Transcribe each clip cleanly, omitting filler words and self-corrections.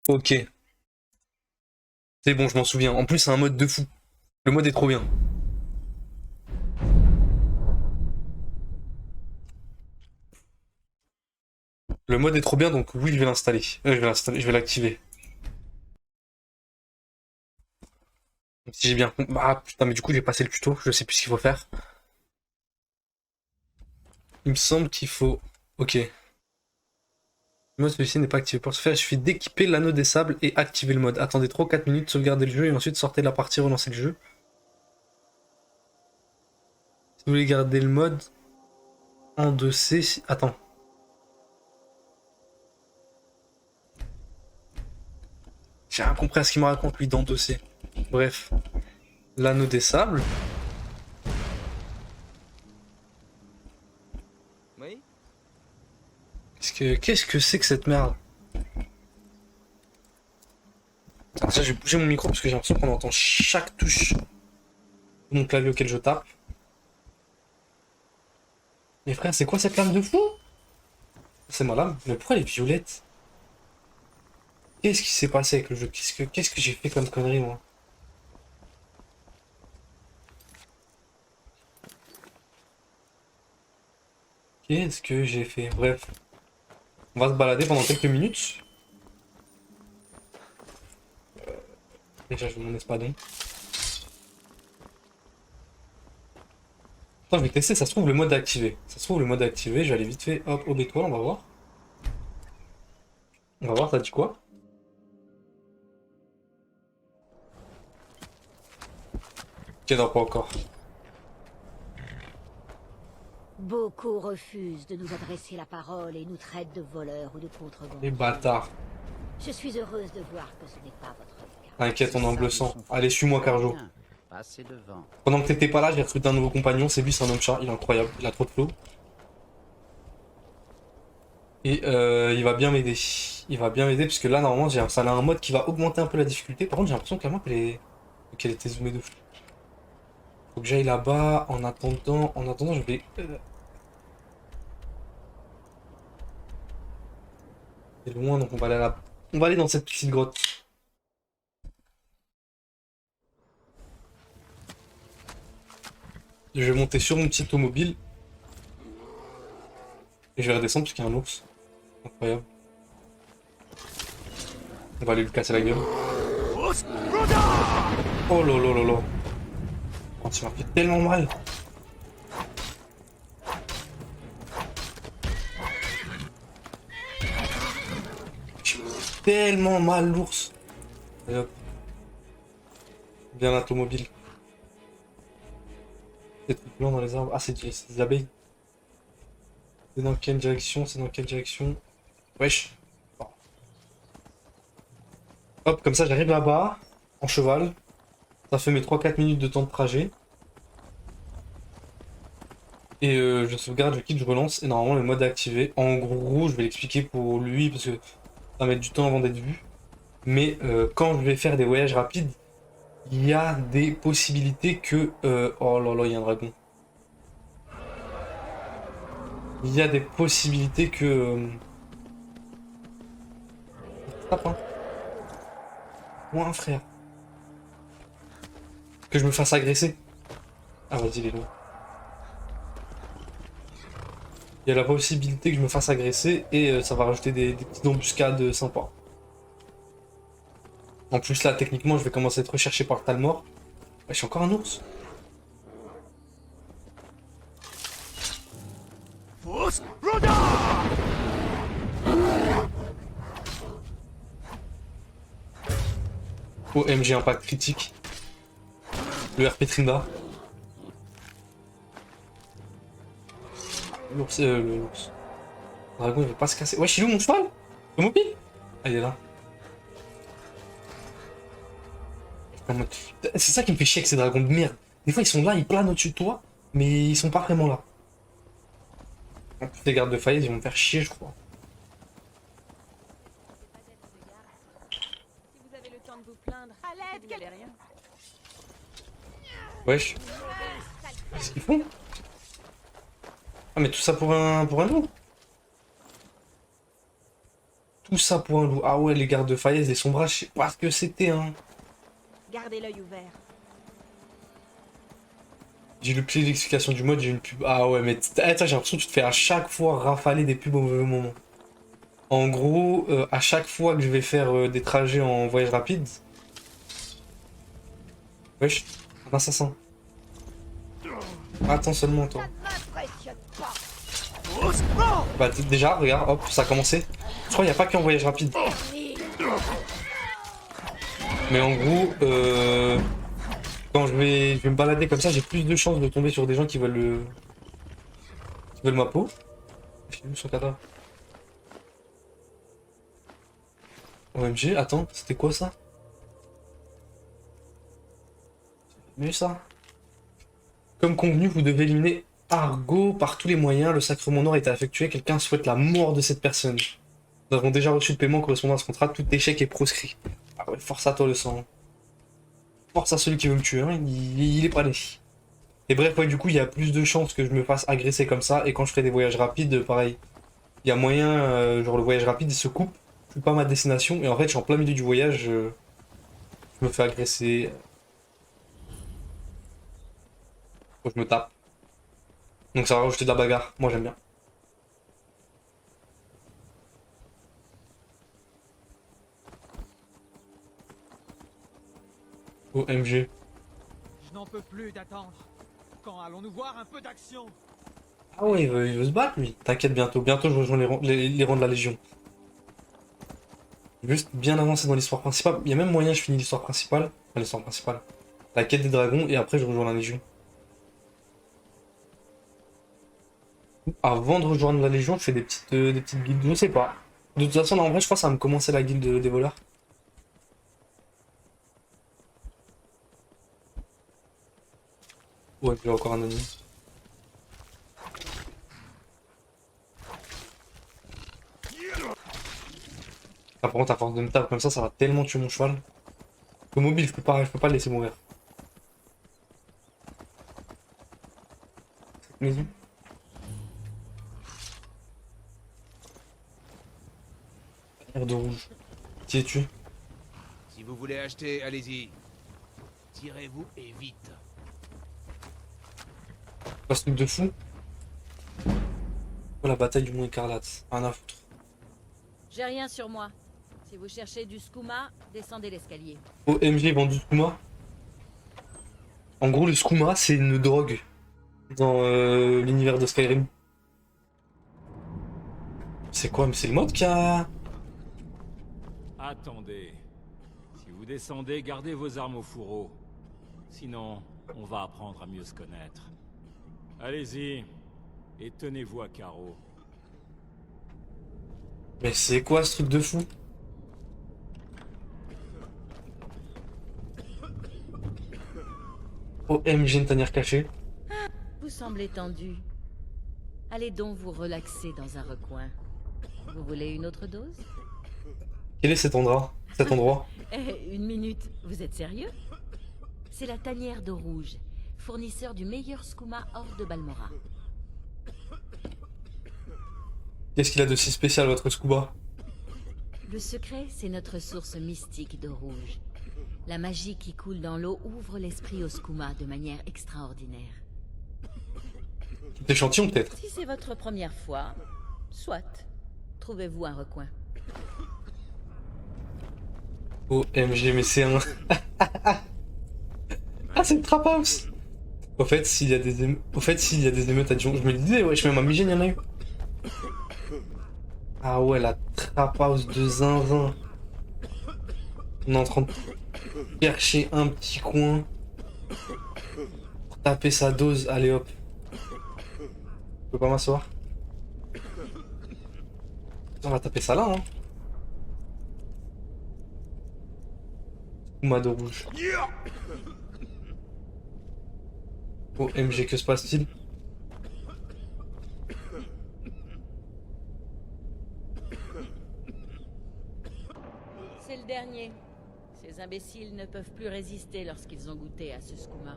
Ok, c'est bon, je m'en souviens. En plus, c'est un mode de fou. Le mode est trop bien. Le mode est trop bien, donc oui, je vais l'installer. Je vais l'activer. Si j'ai bien compris. Ah putain, mais du coup, j'ai passé le tuto, je sais plus ce qu'il faut faire. Il me semble qu'il faut. Ok. Moi, celui-ci n'est pas activé. Pour ce faire, il suffit d'équiper l'anneau des sables et activer le mode. Attendez 3 ou 4 minutes, sauvegardez le jeu et ensuite sortez de la partie, relancez le jeu. Si vous voulez garder le mode en 2C. Attends. J'ai rien compris à ce qu'il me raconte, lui, dans 2C. Bref. L'anneau des sables. Oui. Qu'est-ce que c'est que cette merde? Alors ça, je vais bouger mon micro parce que j'ai l'impression qu'on entend chaque touche de mon clavier auquel je tape. Mais frère, c'est quoi cette lame de fou? C'est ma lame. Mais pourquoi elle est violette? Qu'est-ce qui s'est passé avec le jeu? Qu'est-ce que j'ai fait comme connerie, moi? Qu'est-ce que j'ai fait? Bref. On va se balader pendant quelques minutes. Déjà, je veux mon espadon. Attends, je vais tester, ça se trouve le mode est activé. Ça se trouve le mode est activé, je vais aller vite fait, hop, au bétoile, on va voir. On va voir, ça dit quoi? Ok, non, pas encore. Beaucoup refusent de nous adresser la parole et nous traitent de voleurs ou de Les contrebandiers. bâtards. Je suis heureuse de voir que ce n'est pas votre cas. T'inquiète, Ces on est en bleu sables sang. sont Allez, suis-moi, très Carjo. bien. Passez devant. Pendant que t'étais pas là, j'ai recruté un nouveau compagnon. C'est lui, c'est un homme chat. Il est incroyable. Il a trop de flow. Et il va bien m'aider. Il va bien m'aider parce que là, normalement, ça a un mode qui va augmenter un peu la difficulté. Par contre, j'ai l'impression que la map, qu'elle était zoomée de fou. Faut que j'aille là-bas. En attendant, je vais. C'est loin, donc on va aller on va aller dans cette petite grotte. Je vais monter sur mon petit automobile. Et je vais redescendre parce qu'il y a un ours. Incroyable. On va aller lui casser la gueule. Oh là là là là. Oh, ça m'a fait tellement mal. J'ai tellement mal l'ours. Et hop. Bien l'automobile. Des trucs blancs dans les arbres. Ah, c'est des abeilles. C'est dans quelle direction? C'est dans quelle direction? Wesh. Bon. Hop, comme ça j'arrive là-bas. En cheval. Ça fait mes 3 4 minutes de temps de trajet. Et je sauvegarde, je quitte, je relance. Et normalement le mode est activé. En gros, je vais l'expliquer pour lui parce que ça va mettre du temps avant d'être vu. Mais quand je vais faire des voyages rapides, il y a des possibilités que... oh là là, il y a un dragon. Il y a des possibilités que... Tape, hein. Moi, un frère. Que je me fasse agresser. Ah, vas-y, les loin. Il y a la possibilité que je me fasse agresser et ça va rajouter des petites embuscades sympas. En plus, là, techniquement, je vais commencer à être recherché par Talmor. Ouais, je suis encore un ours. OMG, impact critique. Le RP Trinda. L'ours, l'ours. Le dragon, il veut pas se casser. Ouais, il est où mon cheval? Le mobile? Ah, il est là. C'est ça qui me fait chier avec ces dragons de merde. Des fois, ils sont là, ils planent au-dessus de toi, mais ils sont pas vraiment là. En plus, les gardes de faillite, ils vont me faire chier, je crois. Si vous avez le temps de vous plaindre, à l'aide, vous n'avez rien. Wesh. Qu'est-ce qu'ils font? Ah, mais tout ça pour un loup? Tout ça pour un loup. Ah ouais, les gardes de Fayez, les sombrages, je sais pas ce que c'était, hein. Gardez l'œil ouvert. J'ai le pied l'explication du mode, j'ai une pub. Ah ouais, mais j'ai l'impression que tu te fais à chaque fois rafaler des pubs au mauvais moment. En gros, à chaque fois que je vais faire des trajets en voyage rapide. Wesh, un assassin. Attends seulement, toi. Bah, déjà, regarde, hop, ça a commencé. Je crois qu'il n'y a pas qu'en voyage rapide. Mais en gros, quand je vais me balader comme ça, j'ai plus de chances de tomber sur des gens qui veulent ma peau. J'ai vu son cadavre. OMG, attends, c'était quoi ça? Mais ça. Comme convenu, vous devez éliminer Argo par tous les moyens. Le sacrement noir est effectué. Quelqu'un souhaite la mort de cette personne. Nous avons déjà reçu le paiement correspondant à ce contrat. Tout échec est proscrit. Ah ouais, force à toi le sang. Force à celui qui veut me tuer, hein. Il est pas né. Et bref, ouais, du coup, il y a plus de chances que je me fasse agresser comme ça. Et quand je ferai des voyages rapides, pareil. Il y a moyen, genre le voyage rapide, il se coupe. Je suis pas à ma destination. Et en fait, je suis en plein milieu du voyage. Je me fais agresser. Faut que je me tape. Donc ça va rajouter de la bagarre. Moi, j'aime bien. OMG. Je n'en peux plus d'attendre. Quand allons-nous voir un peu d'action? Ah ouais, il veut se battre, lui. T'inquiète, bientôt. Bientôt, je rejoins les rangs de la Légion. Juste bien avancé dans l'histoire principale. Il y a même moyen, je finis l'histoire principale. Enfin, l'histoire principale. La quête des dragons, et après, je rejoins la Légion. Avant de rejoindre la Légion, je fais des petites guildes. Je sais pas. De toute façon, en vrai, je crois que ça va me commencer la guilde des voleurs. Ouais, j'ai encore un ami. Ah, par contre, à force de me taper comme ça va tellement tuer mon cheval. Le mobile, je peux pas le laisser mourir. Cette maison. Air de rouge. Qui es-tu? Si vous voulez acheter, allez-y. Tirez-vous et vite. Pas ce truc de fou. Oh, la bataille du Mont Écarlate. Rien à foutre. J'ai rien sur moi. Si vous cherchez du skouma, descendez l'escalier. OMG vend du skouma. En gros, le skouma, c'est une drogue dans l'univers de Skyrim. C'est quoi? Mais c'est le mode qui a... Attendez. Si vous descendez, gardez vos armes au fourreau. Sinon, on va apprendre à mieux se connaître. Allez-y. Et tenez-vous à carreau. Mais c'est quoi ce truc de fou? OMG, une tanière cachée. Vous semblez tendu. Allez donc vous relaxer dans un recoin. Vous voulez une autre dose? Quel est cet endroit? Eh, une minute, vous êtes sérieux? C'est la tanière d'eau rouge, fournisseur du meilleur skouma hors de Balmora. Qu'est-ce qu'il a de si spécial, votre scuba? Le secret, c'est notre source mystique d'eau rouge. La magie qui coule dans l'eau ouvre l'esprit au skouma de manière extraordinaire. Petit échantillon, peut-être? Si c'est votre première fois, soit. Trouvez-vous un recoin. OMG, mais c'est un... Ah, c'est une trap house. Au fait, s'il y a des émeutes à Dijon, je me le disais, ouais, je fais ma migène, il y en a eu. Ah ouais, la trap house de zinzin. On est en train de chercher un petit coin pour taper sa dose. Allez hop. Je peux pas m'asseoir. On va taper ça là, hein. Skouma de rouge. OMG, que se passe-t-il? C'est le dernier. Ces imbéciles ne peuvent plus résister lorsqu'ils ont goûté à ce skouma.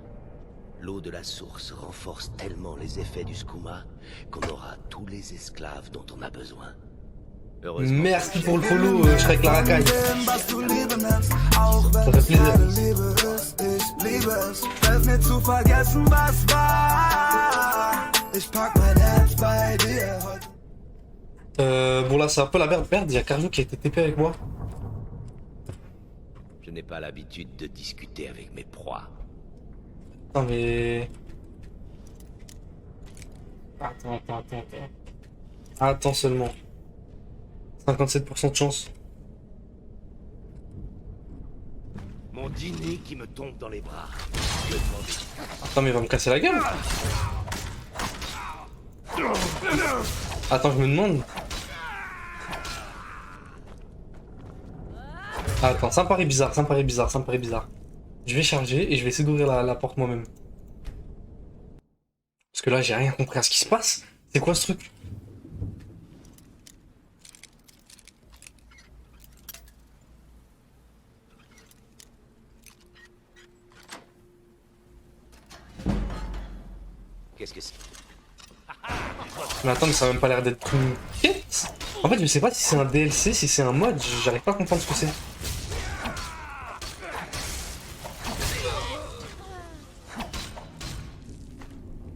L'eau de la source renforce tellement les effets du skouma qu'on aura tous les esclaves dont on a besoin. Heureusement. Merci pour le follow, Shrek la racaille. Ça fait plaisir. Bon là c'est un peu la merde. Merde, il y a Carjo qui a été TP avec moi. Je n'ai pas l'habitude de discuter avec mes proies. Non mais... Attends. Attends seulement. 57% de chance. Mon dîner qui me tombe dans les bras. Attends mais il va me casser la gueule. Attends, je me demande. Attends, ça me paraît bizarre. Je vais charger et je vais essayer d'ouvrir la porte moi-même. Parce que là, j'ai rien compris à ce qui se passe. C'est quoi ce truc? Qu'est-ce que c'est? Mais attends, mais ça a même pas l'air d'être une quête. En fait, je sais pas si c'est un DLC, si c'est un mode, j'arrive pas à comprendre ce que c'est.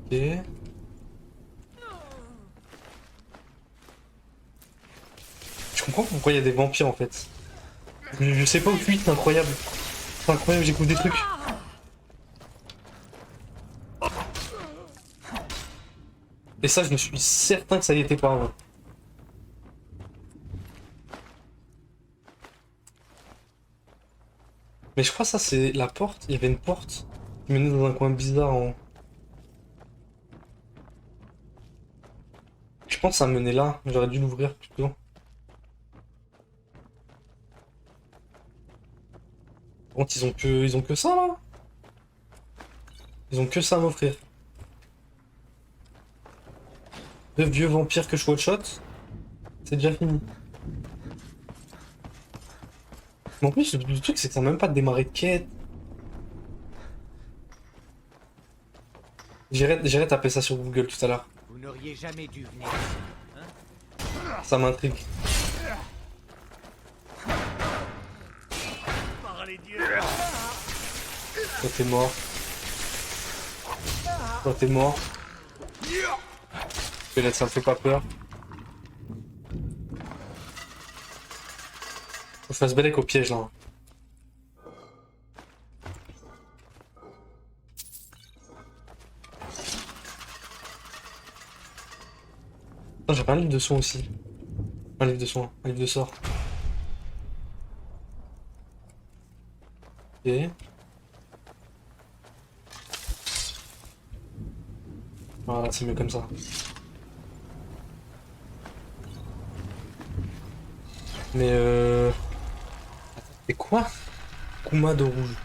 Ok. Je comprends pourquoi il y a des vampires en fait. Je sais pas où je suis, c'est incroyable. C'est incroyable, j'écoute des trucs. Et ça, je me suis certain que ça y était pas avant. Mais je crois que ça c'est la porte. Il y avait une porte qui menait dans un coin bizarre en... Je pense que ça menait là. J'aurais dû l'ouvrir plutôt. Par contre, ils ont que ça là. Ils ont que ça à m'offrir. Deux vieux vampires que je one-shot. C'est déjà fini. Mais en plus, le truc, c'est que ça n'a même pas démarré de quête. J'irai taper ça sur Google tout à l'heure. Vous n'auriez jamais dû venir. Ça m'intrigue. Toi t'es mort. Toi t'es mort. Squelette, ça me fait pas peur. Faut que je fasse belek au piège là. J'avais un livre de soins aussi. Un livre de soins, un livre de sort. Ok. Voilà, c'est mieux comme ça. Mais c'est quoi? Kuma de rouge.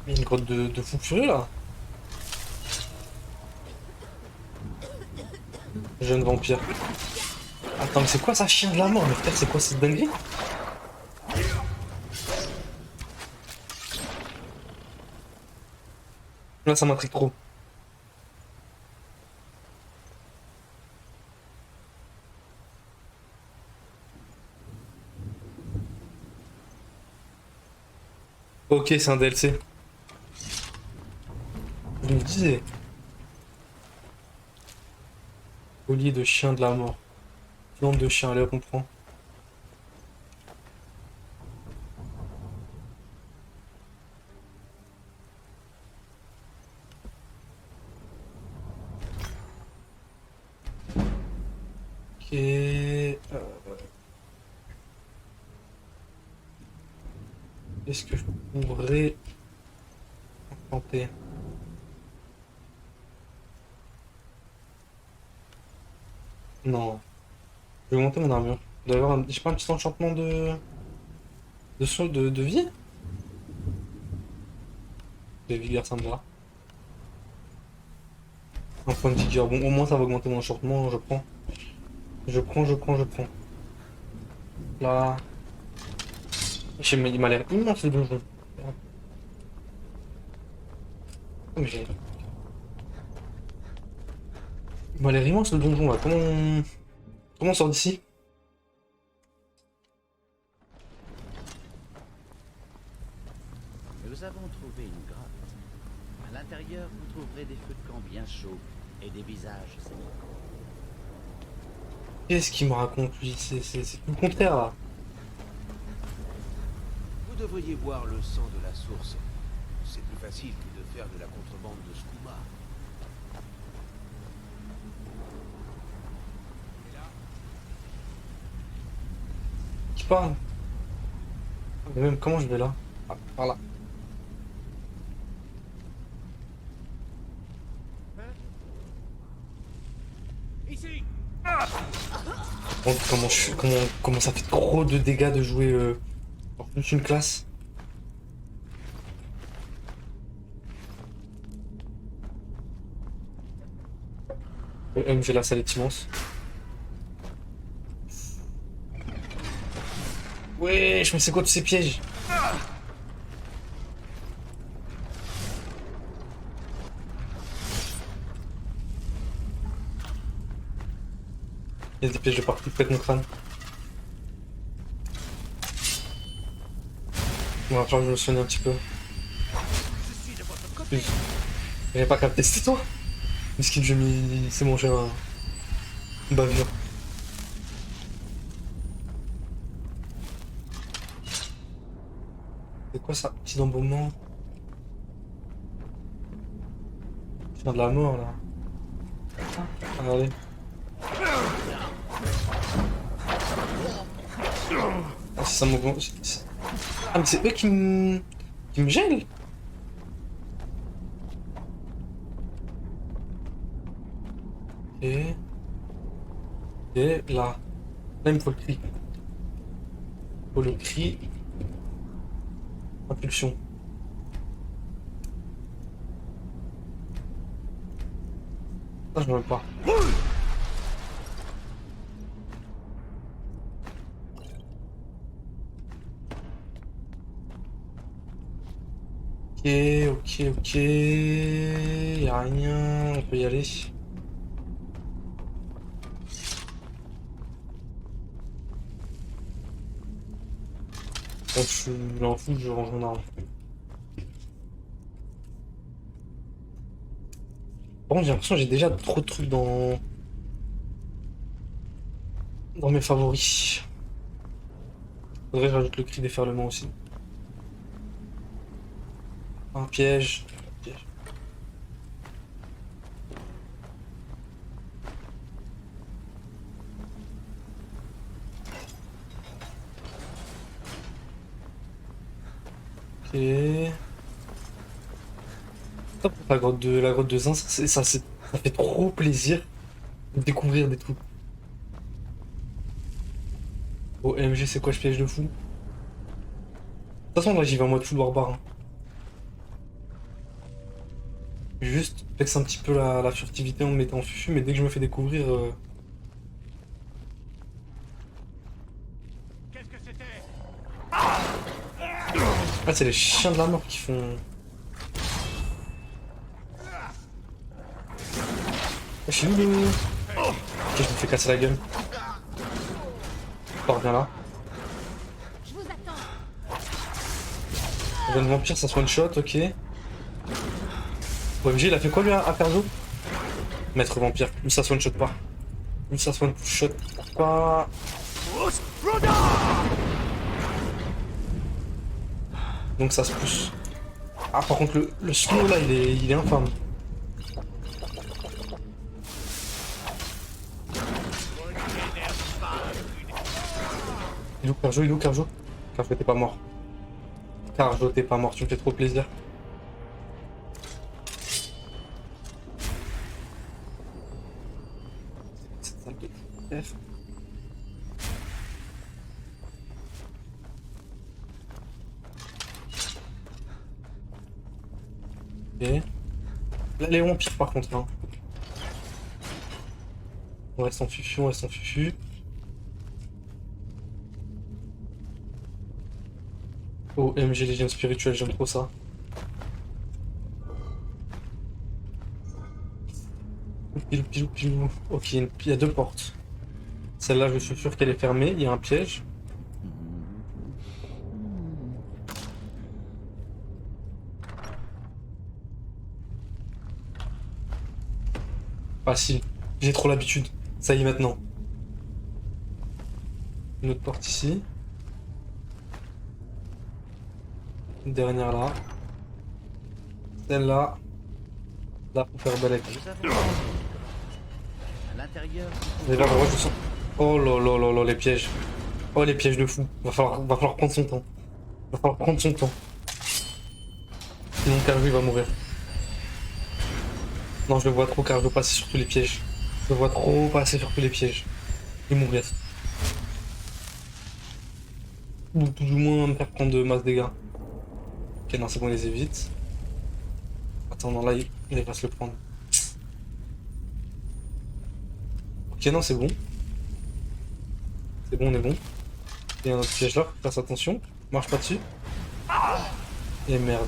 Il y a une grotte de fou furieux là. Jeune vampire. Attends, mais c'est quoi ça, chien de la mort? Mais frère, c'est quoi cette dinguerie? Là, ça m'intrigue trop. Ok, c'est un DLC. Je me disais. Collier de chien de la mort. Viande de chien, allez, on prend. Ok. Est-ce que je pourrais tenter? Non. Je vais monter mon armure. Il doit y avoir un... J'ai pas un petit enchantement de vie? De vigueur, ça me va. Un point de vigueur. Bon, au moins ça va augmenter mon enchantement. Je prends. Je prends. Là. Il m'a l'air immense le donjon. Oh, mais j'ai... Bon, elle est immense le donjon là. Comment on sort d'ici? Nous avons trouvé une grotte. À l'intérieur, vous trouverez des feux de camp bien chauds et des visages amicaux. Qu'est-ce qu'il me raconte lui? C'est tout le contraire là. Vous devriez boire le sang de la source. C'est plus facile que de faire de la contrebande de skouma. Qui parle? Mais même comment je vais là? Ah, par là. Ici! Bon, comment ça fait trop de dégâts de jouer en plus une classe? MG la salle est immense. Wesh, mais c'est quoi tous ces pièges? Il y a des pièges de partout, pète mon crâne. Bon, il va falloir que je me soigne un petit peu. J'avais pas capté, c'était toi? Miskin, je m'y... C'est bon, j'ai un... une bavure. C'est quoi ça? Petit embaumement. Je viens de la mort là. Ah, allez. Ah, c'est ça mon... Ah mais c'est eux qui me gèlent. Et là. Là il me faut le cri. Il faut le cri. Impulsion. Ça je ne veux pas. Ok. Y'a rien, on peut y aller. Quand je suis là en fou, je range mon arme. Bon, j'ai l'impression que j'ai déjà trop de trucs dans mes favoris. Faudrait que je rajoute le cri déferlement aussi. Un piège. Ok. Top, la grotte de Zin, ça fait trop plaisir de découvrir des trucs. OMG, c'est quoi ce piège de fou? De toute façon, là j'y vais en mode full barbare. Hein. Juste flex un petit peu la furtivité en me mettant en fufu, mais dès que je me fais découvrir. Qu'est-ce que c'était? Ah, c'est les chiens de la mort qui font. Je suis où le. Ok, je me fais casser la gueule. Oh, reviens là. Je vous attends. Jeune vampire, ça se one shot, ok. OMG, il a fait quoi lui à Perzo? Maître vampire, lui ça se one shot pas. Lui ça se one shot pas. Donc ça se pousse. Ah, par contre, le slow là, il est infâme. Il est où Carjo? Il est où Carjo? Carjo, t'es pas mort. Carjo, t'es pas mort, tu me fais trop plaisir. Cette salle de F. Ok. Là, les vampires par contre. Hein. On reste en fufu, on reste en fufu. OMG, les gemmes spirituelles, j'aime trop ça. Pilou, pilou, pilou. Ok, il y a deux portes. Celle-là, je suis sûr qu'elle est fermée. Il y a un piège. Facile. J'ai trop l'habitude. Ça y est maintenant. Une autre porte ici. Une dernière là. Celle-là. Là pour faire balèque. Vous avez à l'intérieur, Et là, moi, je sens. Oh là là là là, les pièges. Oh, les pièges de fou. Va falloir prendre son temps. Va falloir prendre son temps. Sinon, Carjo, il va mourir. Non, je le vois trop, Carjo passer sur tous les pièges. Je le vois trop passer sur tous les pièges. Il va mourir. Ou tout du moins me faire prendre de masse dégâts. Ok, non, c'est bon, il les évite. Attends, non, là, il va se le prendre. Ok, non, c'est bon. C'est bon, on est bon. Il y a un autre piège là, fasse attention. Marche pas dessus. Et merde.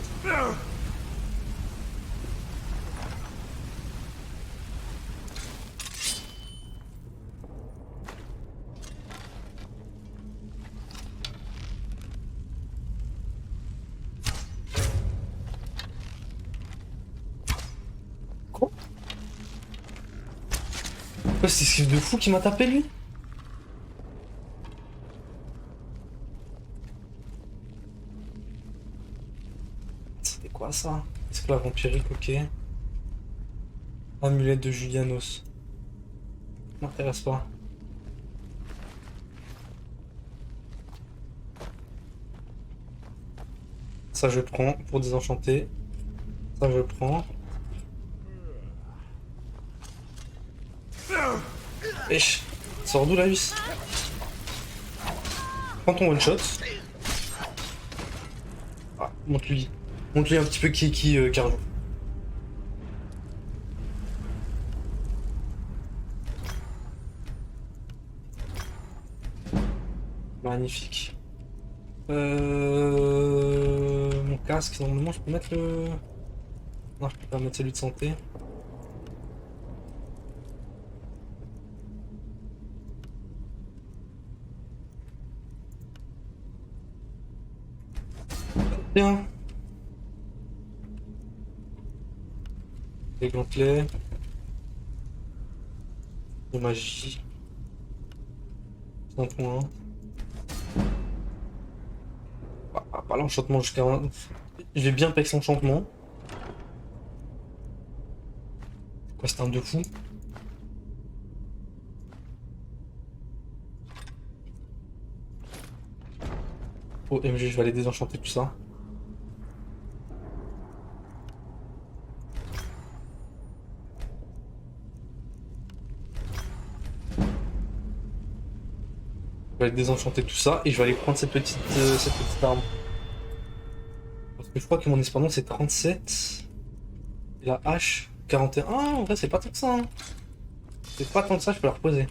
Quoi? C'est ce esquive de fou qui m'a tapé lui? C'était quoi ça? Esclave vampirique, ok. Amulette de Julianos. M'intéresse pas. Ça je prends pour désenchanter. Ça je prends. Wesh, sors d'où la vis? Prends ton one shot. Ah, montre-lui. Montre-lui un petit peu qui est qui, Carlo. Magnifique. Mon casque, normalement je peux mettre le... Non, je peux pas mettre celui de santé. Bien. Les gantelets. De magie. 5 points. Pas l'enchantement jusqu'à... Je vais bien pex l'enchantement. Quoi, c'est un de fou? Oh MG, je vais aller désenchanter tout ça. Je vais aller désenchanter tout ça et je vais aller prendre cette petite arme. Parce que je crois que mon espérance c'est 37. Et la hache, 41. Ah, en vrai, c'est pas tant que ça. Hein. C'est pas tant que ça, je peux la reposer.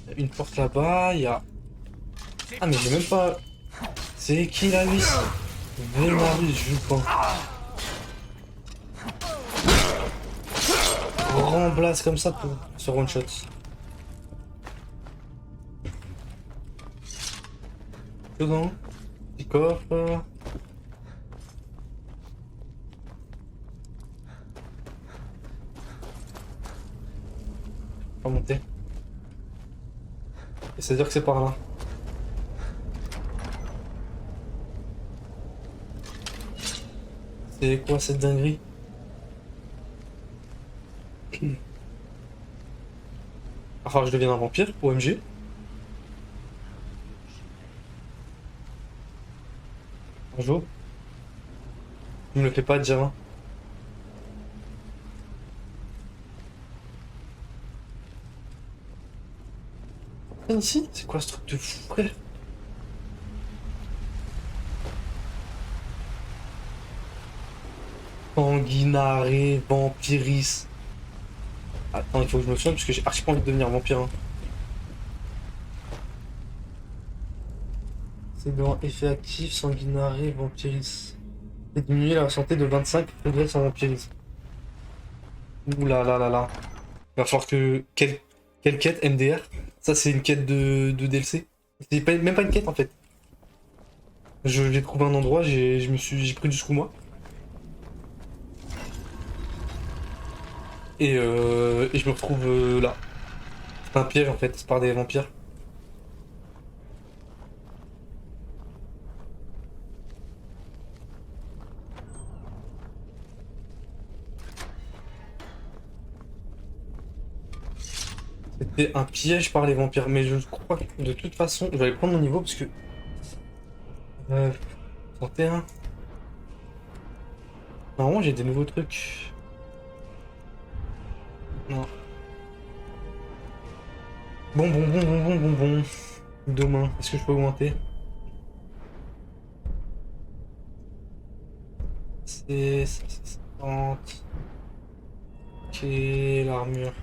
Il y a une porte là-bas, il y a... Ah, mais j'ai même pas... C'est qui la vis? Vénarus, je joue pas. Grand blast comme ça pour ce one shot. Dedans, petit coffre. Pas monter. Et c'est-à-dire que c'est par là. C'est quoi cette dinguerie? Enfin, je deviens un vampire, OMG. Bonjour. Tu me le fais pas déjà. Hein. Ici, c'est quoi ce truc de fou, frère? Sanguinare, vampiris. Attends, il faut que je me souvienne parce que j'ai archi pas envie de devenir vampire. Hein. C'est dans effet actif, sanguinare, vampiris. Et diminuer la santé de 25 progresse en vampirisme. Ouh là là là là. Il va falloir que... Quelle quête MDR? Ça c'est une quête de DLC. C'est même pas une quête en fait. J'ai trouvé un endroit, j'ai pris du skouma. Et je me retrouve là. C'est un piège en fait, c'est par des vampires. C'était un piège par les vampires, mais je crois que de toute façon, je vais aller prendre mon niveau parce que... 31. Normalement j'ai des nouveaux trucs. Non. Bon. Demain, est-ce que je peux augmenter? C'est 50. Ok, l'armure.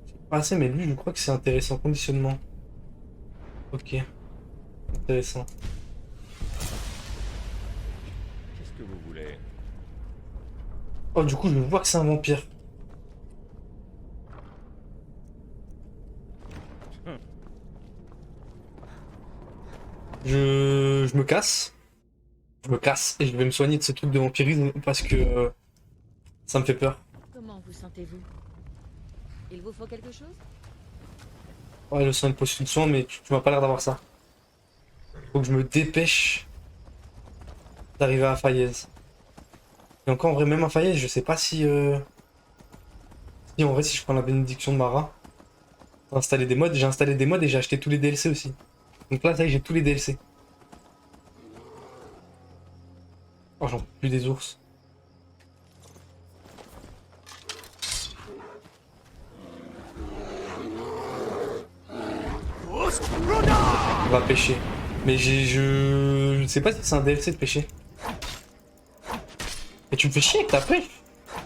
C'est pas assez, mais lui, je crois que c'est intéressant. Conditionnement. Ok. Intéressant. Qu'est-ce que vous voulez? Oh, du coup, je vois que c'est un vampire. Je me casse. Je me casse et je vais me soigner de ce truc de vampirisme parce que ça me fait peur. Comment vous sentez-vous? Il vous faut quelque chose? Ouais, le soin de potion de soin, mais tu m'as pas l'air d'avoir ça. Faut que je me dépêche d'arriver à Fayez. Et encore, en vrai, même à Fayez, je sais pas si... Si en vrai, si je prends la bénédiction de Mara, pour installer des mods, j'ai installé des mods et j'ai acheté tous les DLC aussi. Donc là, ça y est, j'ai tous les DLC. Oh, j'en peux plus des ours. On va pêcher. Mais je sais pas si c'est un DLC de pêcher. Mais tu me fais chier avec ta pêche.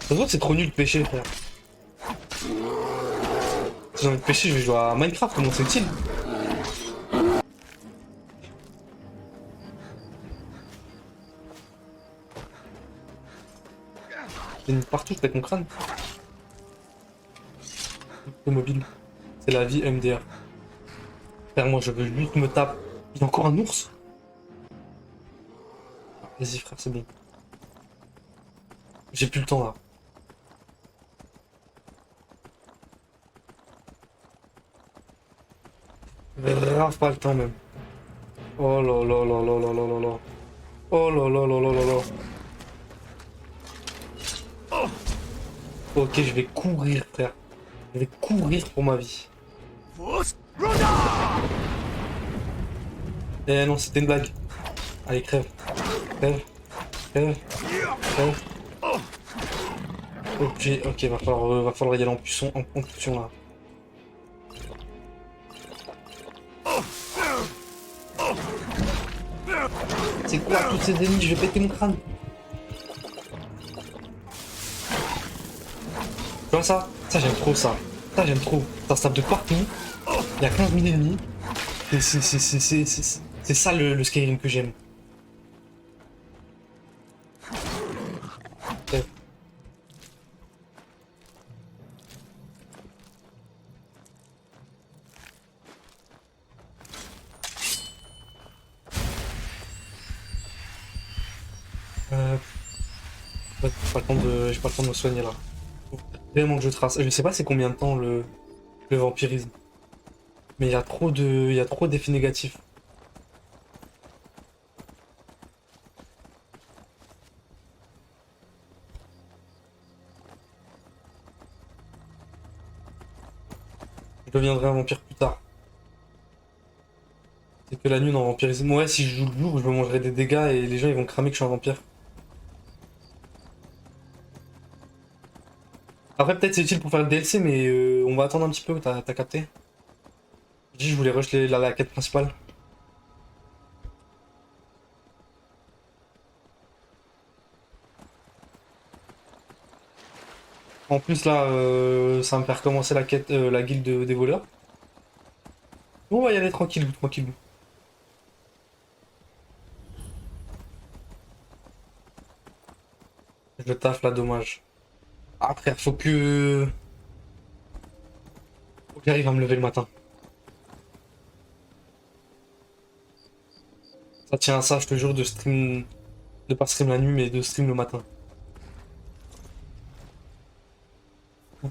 Ça se voit que c'est trop nul de pêcher, frère. Si j'ai envie de pêcher, je vais jouer à Minecraft, comment c'est utile. J'ai mis partout, je pète mon crâne. Le mobile. C'est la vie MDR. Frère, moi je veux juste me taper. Il y a encore un ours? Vas-y frère, c'est bon. J'ai plus le temps là. Grave pas le temps même. Oh là là là là là là là là. Oh là là là là là là. Ok, je vais courir frère. Je vais courir pour ma vie. Eh non, c'était une blague. Allez, crève. Crève. Crève. Crève. Ok, va falloir y aller en pulsion là. C'est quoi toutes ces ennemis? Je vais péter mon crâne. Tu vois ça? Ça j'aime trop ça. Ça j'aime trop. Ça se tape de partout. Il y a 15 000 ennemis. C'est ça le Skyrim que j'aime. J'ai pas le temps de me soigner là. Faut vraiment que je trace. Je sais pas c'est combien de temps le vampirisme. Mais il y a trop d'effets négatifs. Je deviendrai un vampire plus tard. C'est que la nuit dans vampirisme. Ouais, si je joue le jour, je me mangerai des dégâts et les gens ils vont cramer que je suis un vampire. Après, peut-être c'est utile pour faire le DLC, mais on va attendre un petit peu, t'as capté? Je dis, je voulais rush la quête principale. En plus, là, ça va me faire commencer la quête, la guilde des voleurs. On va y aller tranquillou, tranquillou. Je Je taffe là, dommage. Après, faut que j'arrive à me lever le matin. Ça tient à ça, je te jure, de stream... De pas stream la nuit, mais de stream le matin.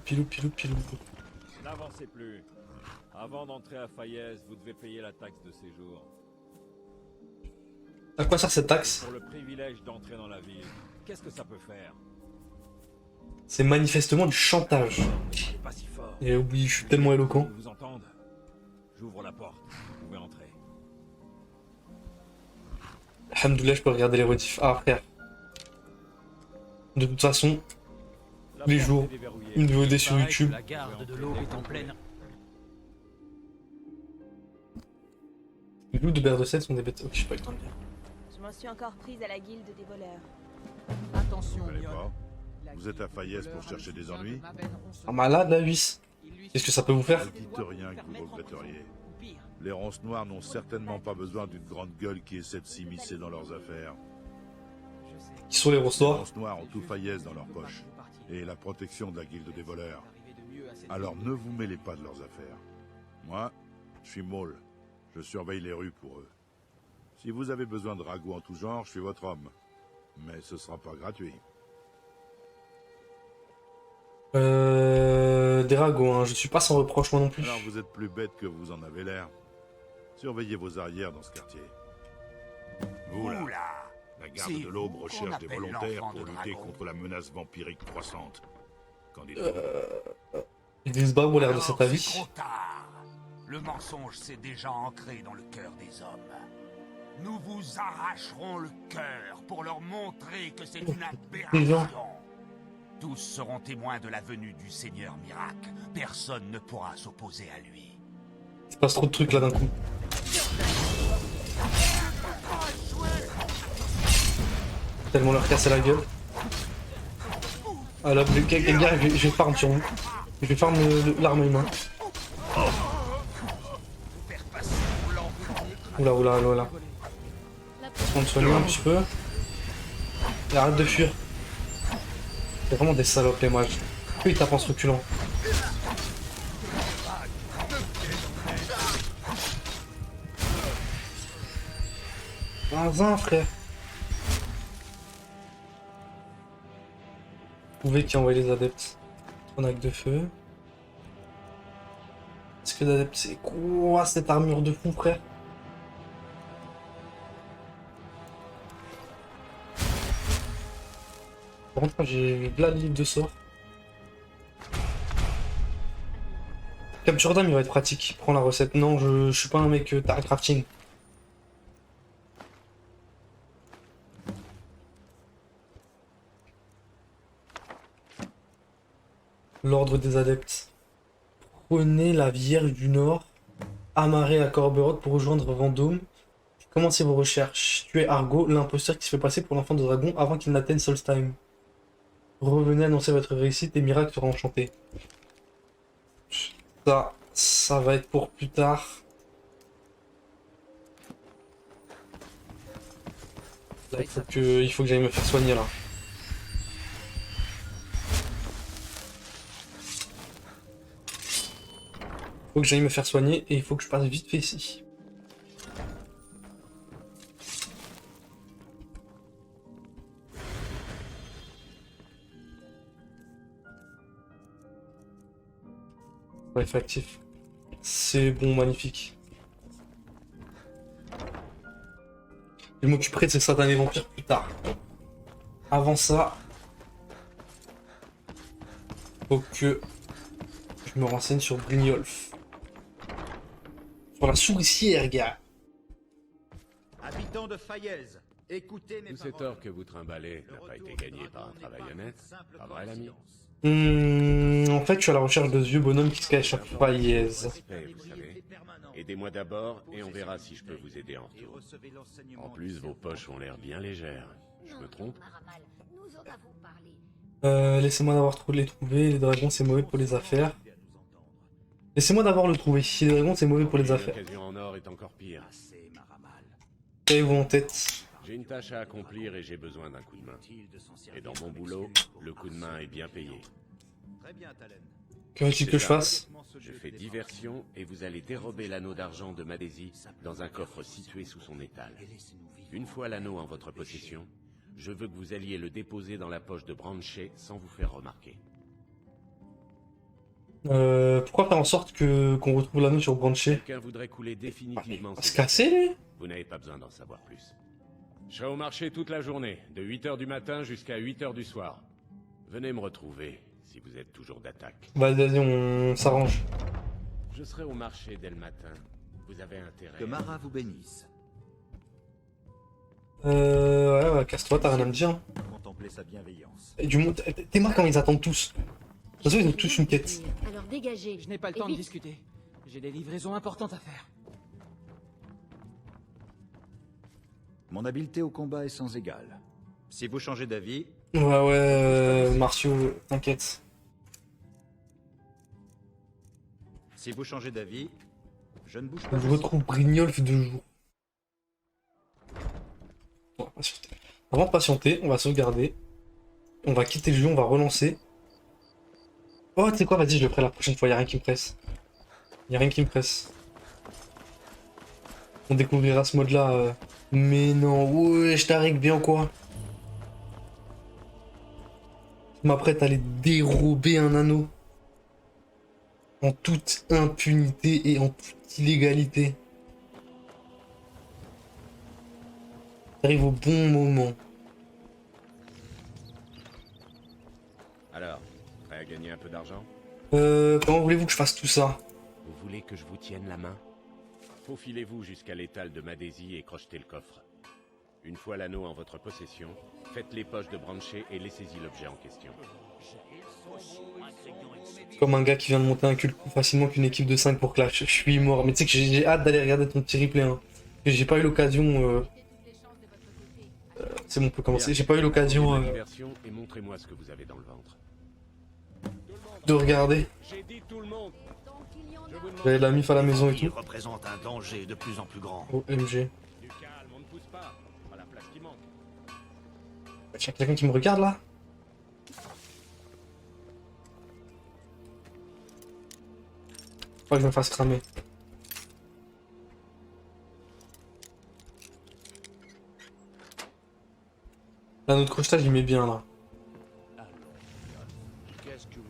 Pilou, pilou, pilou. N'avancez plus. Avant d'entrer à Fayez, vous devez payer la taxe de séjour. À quoi sert cette taxe? Pour le privilège d'entrer dans la ville, qu'est-ce que ça peut faire? C'est manifestement du chantage. C'est pas si fort. Et oui, je suis tellement éloquent. Ils vous entendent. J'ouvre la porte. Vous pouvez entrer. Alhamdoulilah, je peux regarder les rediffs. Ah, frère. De toute façon, tous les jours, une VOD sur YouTube. La garde de l'eau est en pleine. Les loups de BR2 sont des bêtes. Ok, je sais pas le temps de dire. Je m'en suis encore prise à la guilde des voleurs. Attention, Vous allez Lyon. pas. Vous êtes à Fayez pour chercher des ennuis? Un malade, la huisse. Qu'est-ce que ça peut vous faire? Ne dites rien que vous regretteriez. Les ronces noires n'ont certainement pas besoin d'une grande gueule qui essaie de s'immiscer dans leurs affaires. Qui sont les roses Les noirs? ronces noires ont tout Fayez dans leur poche. Et la protection de la guilde des voleurs. Alors ne vous mêlez pas de leurs affaires. Moi, je suis Maul. Je surveille les rues pour eux. Si vous avez besoin de ragots en tout genre, je suis votre homme. Mais ce sera pas gratuit. Des ragots, hein. Je suis pas sans reproche moi non plus. Alors vous êtes plus bête que vous en avez l'air. Surveillez vos arrières dans ce quartier. Vous là, la garde de l'Aube recherche des volontaires pour lutter contre la menace vampirique croissante. Qu'en dites-vous? Idriss Bab a l'air de cet avis. C'est trop tard. Le mensonge s'est déjà ancré dans le cœur des hommes. Nous vous arracherons le cœur pour leur montrer que c'est une aberration. Tous seront témoins de la venue du Seigneur Miracle. Personne ne pourra s'opposer à lui. Il se passe trop de trucs là d'un coup. Tellement leur casser la gueule. Ah là, gars, je vais farm sur vous. Je vais farm l'arme humain. Oula, oula, oula, oula. On te soigne un petit peu. Et arrête de fuir. C'est vraiment des salopes les mages. Pourquoi ils tapent en se reculant? Un frère. Vous pouvez qui envoie les adeptes. On a que de feu. Est-ce que d'adeptes c'est quoi cette armure de fou frère? Par contre j'ai plein de livres de sorts. Capture d'âme il va être pratique. Prends la recette. Non je suis pas un mec t'as un crafting. L'ordre des adeptes. Prenez la Vierge du Nord, amarrée à Corberoth pour rejoindre Vendôme. Commencez vos recherches. Tuez Argo, l'imposteur qui se fait passer pour l'enfant de dragon avant qu'il n'atteigne Solstheim. Revenez annoncer votre réussite et miracle sera enchanté. Ça va être pour plus tard. Là, il faut que j'aille me faire soigner là. Faut que j'aille me faire soigner et il faut que je passe vite fait ici. Bref, actif. C'est bon, magnifique. Je m'occuperai de ces satanés vampires plus tard. Avant ça, faut que je me renseigne sur Brynjolf. Sur la souricière, gars. Habitants de Fayez, écoutez mes Tout cet or que vous trimballez n'a pas été gagné par un travail honnête. Pas vrai, l'ami? En fait, je suis à la recherche de ce vieux bonhomme qui se cache à Fayez. Respect, vous savez. Aidez-moi d'abord et on verra si je peux vous aider en retour. En plus, vos poches ont l'air bien légères. Je me trompe? Laissez-moi d'avoir trouvé les trouver. Les dragons, c'est mauvais pour les affaires. Laissez-moi d'avoir le trouvé. Les dragons, c'est mauvais pour les affaires. L'occasion en or est encore pire. Avez-vous en tête? J'ai une tâche à accomplir et j'ai besoin d'un coup de main. Et dans mon boulot, le coup de main est bien payé. Très bien, Talen. Que veux-tu que je fasse? Je fais diversion et vous allez dérober l'anneau d'argent de Madesi dans un coffre situé sous son étal. Une fois l'anneau en votre possession, je veux que vous alliez le déposer dans la poche de Branché sans vous faire remarquer. Pourquoi faire en sorte qu'on retrouve l'anneau sur Branché? Quelqu'un voudrait couler définitivement Se casser, lui? Vous n'avez pas besoin d'en savoir plus. Je serai au marché toute la journée, de 8h du matin jusqu'à 8h du soir. Venez me retrouver, si vous êtes toujours d'attaque. Bah, vas-y, on s'arrange. Je serai au marché dès le matin. Vous avez intérêt. Que Mara vous bénisse. Ouais, casse-toi, t'as rien à me dire. Contempler sa bienveillance. Et du monde, t'es marre quand ils attendent tous. De toute façon, ils ont tous une quête. Alors dégagez. Je n'ai pas le Et temps de vite. discuter. J'ai des livraisons importantes à faire. Mon habileté au combat est sans égale. Si vous changez d'avis, Ouais, Martiaux, t'inquiète. si vous changez d'avis, je ne bouge pas. Je retrouve Brignolf 2 jours. On va patienter. Avant de patienter, on va sauvegarder. On va quitter le jeu, on va relancer. Oh, tu sais quoi, vas-y, je le ferai la prochaine fois, y'a rien qui me presse. Y'a rien qui me presse. On découvrira ce mode-là. Mais non, ouais, je t'arrive bien quoi. Je m'apprête à aller dérober un anneau. En toute impunité et en toute illégalité. J'arrive au bon moment. Alors, prêt à gagner un peu d'argent? Comment voulez-vous que je fasse tout ça? Vous voulez que je vous tienne la main? Faufilez-vous jusqu'à l'étal de Madesi et crochetez le coffre. Une fois l'anneau en votre possession, faites les poches de Branché et laissez-y l'objet en question. Comme un gars qui vient de monter un culte plus facilement qu'une équipe de 5 pour Clash. Je suis mort. Mais tu sais que j'ai hâte d'aller regarder ton petit replay. Hein. J'ai pas eu l'occasion... C'est bon, on peut commencer. J'ai pas eu l'occasion Et montrez-moi ce que vous avez dans le ventre. de regarder. J'ai dit tout le monde. J'avais de la mif à la maison et Il tout. représente un danger de plus en plus grand. OMG. Du calme, on ne pousse pas. Pas la place qui manque. Y'a quelqu'un qui me regarde là? Faut pas que je me fasse cramer. Là, notre crochetage il met bien là. Qu'est-ce que vous...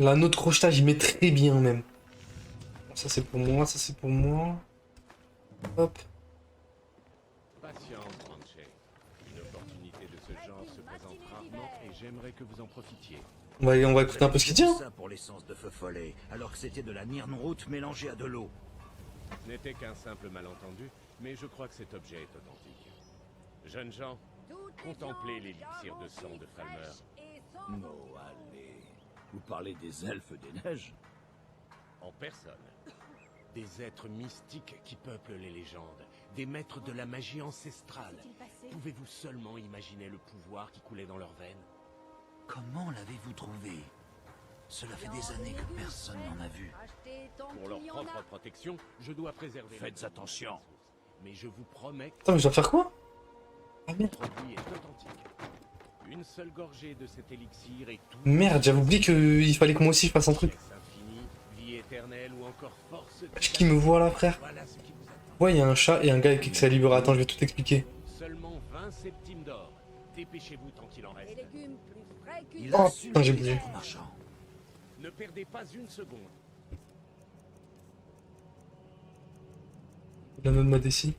Là, notre crochetage il met très bien même. Ça c'est pour moi, ça c'est pour moi. Hop. Patience, Branché. Une opportunité de ce genre se présente rarement et j'aimerais que vous en profitiez. On va écouter un peu ce qu'il dit. Hein. Ça pour l'essence de feu follet, alors que c'était de la Nirnroot mélangée à de l'eau. Ce n'était qu'un simple malentendu, mais je crois que cet objet est authentique. Jeunes gens, contemplez l'élixir de sang de Falmer. Non, allez. Vous parlez des elfes des neiges? En personne. Des êtres mystiques qui peuplent les légendes, des maîtres de la magie ancestrale. Pouvez-vous seulement imaginer le pouvoir qui coulait dans leurs veines? Comment l'avez-vous trouvé? Cela fait des années que personne n'en a vu. Pour leur propre protection, je dois préserver... Faites attention. Mais je vous promets que Attends, mais je dois faire quoi? Ah merde. le produit est authentique. Une seule gorgée de cet élixir et tout... Merde, j'avais oublié qu'il fallait que moi aussi je fasse un truc. Infini, vie éternelle ou encore force... Qui me voit là, frère? Voilà ce qui vous attend. Ouais, il y a un chat et un gars avec Excalibur. Attends, je vais tout expliquer. Seulement 20 septimes d'or. Dépêchez-vous tant qu'il en reste. Il Oh, a su putain, j'ai les bougé. autres marchands. Ne perdez pas une seconde. L'anneau de Madesi.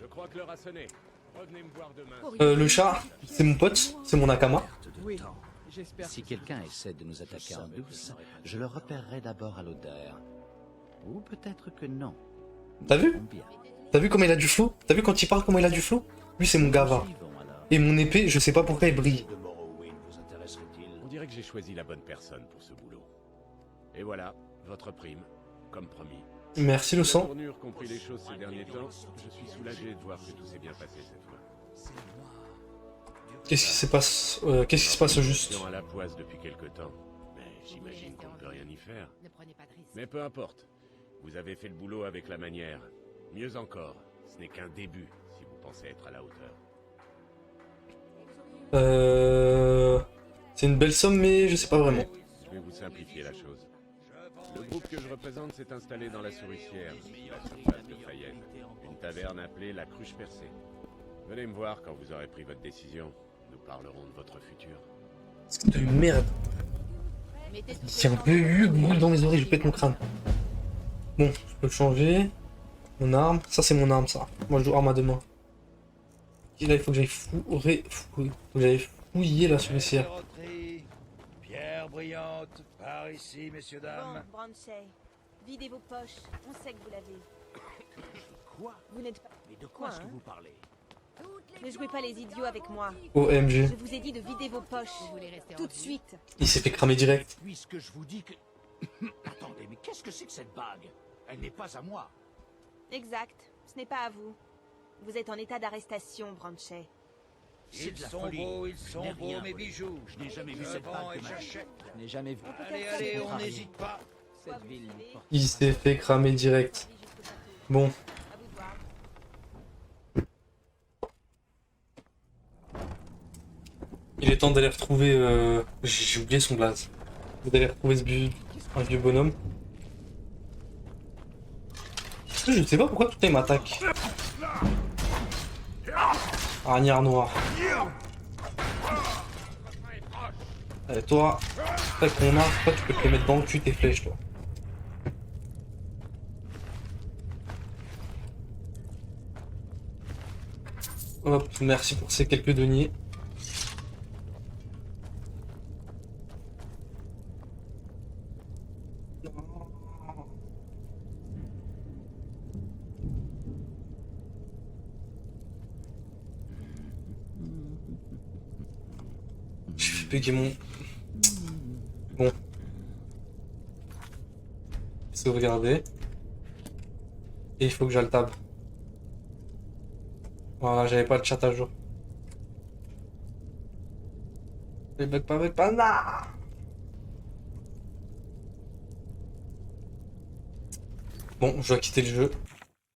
Je crois que l'heure a sonné. Revenez me voir demain. Le chat, c'est mon pote, c'est mon Nakama. Oui, j'espère. Si quelqu'un essaie de nous attaquer en douce, je le repérerai d'abord à l'odeur. Ou peut-être que non. T'as vu? Bien. T'as vu comment il a du flow? T'as vu quand il parle comment il a du flow? Lui c'est mon gava. Suivons alors. Et mon épée, je sais pas pourquoi elle brille. De Morrowind vous intéresserait-il? On dirait que j'ai choisi la bonne personne pour ce boulot. Et voilà, votre prime, comme promis. Merci le La sang. tournure compris les choses ces derniers temps, je suis soulagé de voir que tout s'est bien passé cette fois. Qu'est-ce qui se passe? Qu'est-ce qui se passe juste? À la poisse depuis quelque temps, mais J'imagine qu'on ne peut rien y faire. Ne prenez pas de risques. Mais peu importe. Vous avez fait le boulot avec la manière. Mieux encore, ce n'est qu'un début si vous pensez être à la hauteur. C'est une belle somme, mais je sais pas vraiment. Je vais vous simplifier la chose. Le groupe que je représente s'est installé dans la Souricière, la surface de Fayenne. Une taverne appelée la Cruche Percée. Venez me voir quand vous aurez pris votre décision. Nous parlerons de votre futur. C'est de merde. J'ai un peu eu le boule dans les oreilles, je pète mon crâne. Bon, je peux le changer. Mon arme. Ça, c'est mon arme, ça. Moi, je joue arme à deux mains. Et là, il faut que j'aille fouiller la souricière. Pierre brillante, par ici, messieurs, dames. Bon, Branchet, videz vos poches. On sait que vous l'avez. Quoi? Vous n'êtes pas... Mais de quoi est-ce que hein? vous parlez? Ne jouez pas les idiots avec moi. OMG. Je vous ai dit de vider vos poches. Tout de suite. Il s'est fait cramer direct. Puisque je vous dis que... Attendez, mais qu'est-ce que c'est que cette bague? Elle n'est pas à moi. Exact. Ce n'est pas à vous. Vous êtes en état d'arrestation, Branchet. C'est de la sont folie. beaux, ils Je sont n'ai beaux, rien mes volé. bijoux. Je n'ai jamais vu Je cette vends bague et de ma vie. j'achète. Je n'ai jamais vu. Allez, on n'hésite pas. Cette ville nous porte. Il s'est fait cramer direct. Bon. À vous de voir. Il est temps d'aller retrouver... J'ai oublié son blaze. D'aller retrouver un vieux bonhomme. Je sais pas pourquoi tout il m'attaque. Aragnard noir. Allez, toi, avec ton arc, toi tu peux te les mettre dans le cul tes flèches, toi. Hop, merci pour ces quelques deniers. Je vais payer mon... Bon. Sauvegarder. Et il faut que j'aille tab. Voilà, j'avais pas le chat à jour. Les bugs pas, non. Bon, je dois quitter le jeu.